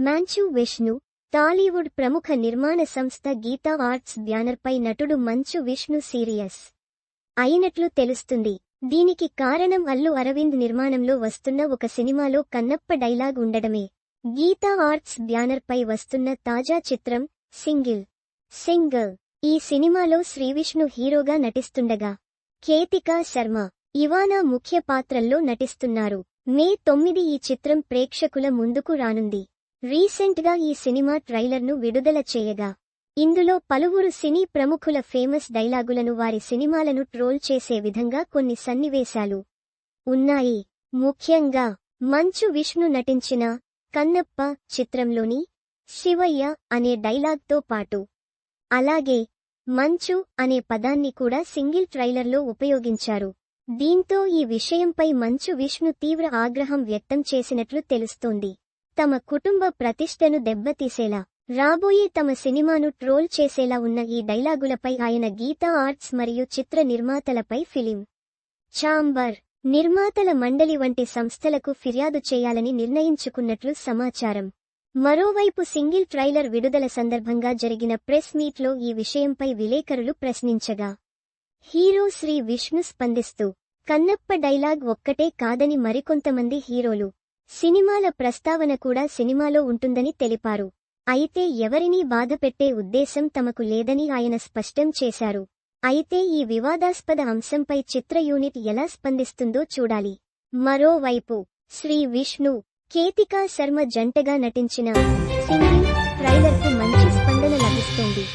మంచు విష్ణు టాలీవుడ్ ప్రముఖ నిర్మాణ సంస్థ గీతా ఆర్ట్స్ బ్యానర్పై నటుడు మంచు విష్ణు సీరియస్ అయినట్లు తెలుస్తుంది. దీనికి కారణం అల్లు అరవింద్ నిర్మాణంలో వస్తున్న ఒక సినిమాలో కన్నప్ప డైలాగ్ ఉండడమే. గీతా ఆర్ట్స్ బ్యానర్పై వస్తున్న తాజా చిత్రం సింగిల్. ఈ సినిమాలో శ్రీవిష్ణు హీరోగా నటిస్తుండగా కేతికా శర్మ, ఇవానా ముఖ్య పాత్రల్లో నటిస్తున్నారు. మే 9 ఈ చిత్రం ప్రేక్షకుల ముందుకు రానుంది. రీసెంట్గా ఈ సినిమా ట్రైలర్ను విడుదల చేయగా ఇందులో పలువురు సినీ ప్రముఖుల ఫేమస్ డైలాగులను వారి సినిమాలను ట్రోల్ చేసే విధంగా కొన్ని సన్నివేశాలు ఉన్నాయి. ముఖ్యంగా మంచు విష్ణు నటించిన కన్నప్ప చిత్రంలోని శివయ్య అనే డైలాగ్తో పాటు అలాగే మంచు అనే పదాన్ని కూడా సింగిల్ ట్రైలర్లో ఉపయోగించారు. దీంతో ఈ విషయంపై మంచు విష్ణు తీవ్ర ఆగ్రహం వ్యక్తం చేసినట్లు తెలుస్తోంది. తమ కుటుంబ ప్రతిష్టను దెబ్బతీసేలా రాబోయే తమ సినిమాను ట్రోల్ చేసేలా ఉన్న ఈ డైలాగులపై ఆయన గీతా ఆర్ట్స్ మరియు చిత్ర నిర్మాతలపై ఫిలిం ఛాంబర్, నిర్మాతల మండలి వంటి సంస్థలకు ఫిర్యాదు చేయాలని నిర్ణయించుకున్నట్లు సమాచారం. మరోవైపు సింగిల్ ట్రైలర్ విడుదల సందర్భంగా జరిగిన ప్రెస్ మీట్లో ఈ విషయంపై విలేకరులు ప్రశ్నించగా హీరో శ్రీ విష్ణు స్పందిస్తూ కన్నప్ప డైలాగ్ ఒక్కటే కాదని మరికొంతమంది హీరోలు సినిమాల ప్రస్తావన కూడా సినిమాలో ఉంటుందని తెలిపారు. అయితే ఎవరినీ బాధపెట్టే ఉద్దేశం తమకు లేదని ఆయన స్పష్టం చేశారు. అయితే ఈ వివాదాస్పద అంశంపై చిత్ర యూనిట్ ఎలా స్పందిస్తుందో చూడాలి. మరోవైపు శ్రీ విష్ణు, కేతికా శర్మ జంటగా నటించిన సింగిల్ ట్రైలర్కు మంచి స్పందన లభిస్తోంది.